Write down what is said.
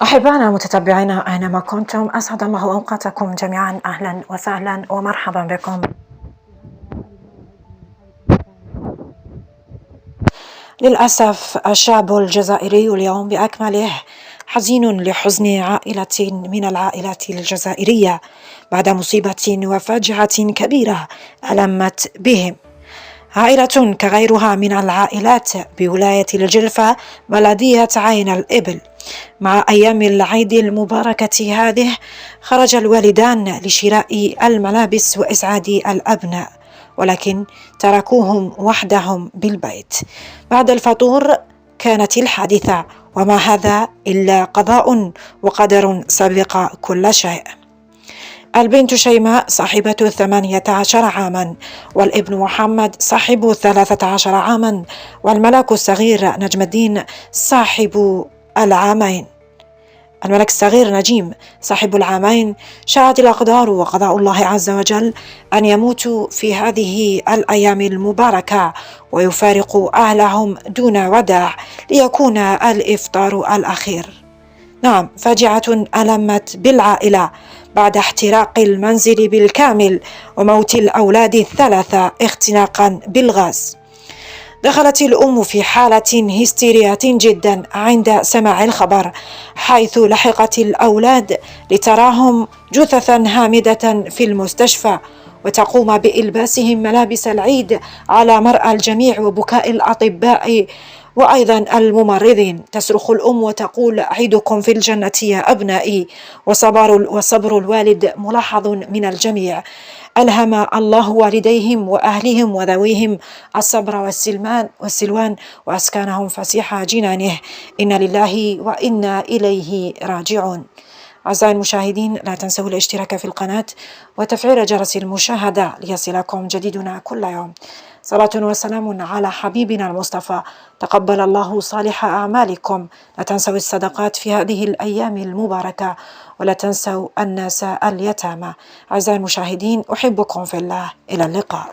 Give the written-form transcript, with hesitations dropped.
أحبائنا متتبعينا أينما كنتم، أسعد الله أوقاتكم جميعا. أهلا وسهلا ومرحبا بكم. للأسف الشعب الجزائري اليوم بأكمله حزين لحزن عائلة من العائلات الجزائرية بعد مصيبة وفاجعة كبيرة ألمت بهم. عائلة كغيرها من العائلات بولاية الجلفة بلدية عين الإبل. مع أيام العيد المباركة هذه خرج الوالدان لشراء الملابس وإسعاد الأبناء، ولكن تركوهم وحدهم بالبيت. بعد الفطور كانت الحادثة، وما هذا إلا قضاء وقدر سبق كل شيء. البنت شيماء صاحبة 18 عاما، والابن محمد صاحب 13 عاما، والملك الصغير نجم الدين صاحب العامين. الملك الصغير نجيم صاحب العامين. شاءت الأقدار وقضاء الله عز وجل أن يموتوا في هذه الأيام المباركة ويفارقوا أهلهم دون وداع ليكون الإفطار الأخير. نعم، فاجعة ألمت بالعائلة بعد احتراق المنزل بالكامل وموت الأولاد الثلاثة اختناقا بالغاز. دخلت الأم في حالة هستيرية جدا عند سماع الخبر، حيث لحقت الأولاد لتراهم جثثا هامدة في المستشفى، وتقوم بإلباسهم ملابس العيد على مرأى الجميع وبكاء الأطباء وأيضا الممرضين. تصرخ الأم وتقول: عيدكم في الجنة يا أبنائي. وصبر الوالد ملاحظ من الجميع. ألهم الله والديهم وأهلهم وذويهم الصبر والسلوان وأسكانهم فسيح جنانه. إنا لله وإنا إليه راجعون. أعزائي المشاهدين، لا تنسوا الاشتراك في القناة وتفعيل جرس المشاهدة ليصلكم جديدنا كل يوم. صلاة وسلام على حبيبنا المصطفى. تقبل الله صالح أعمالكم. لا تنسوا الصدقات في هذه الأيام المباركة، ولا تنسوا الناس اليتامى. أعزائي المشاهدين، أحبكم في الله. إلى اللقاء.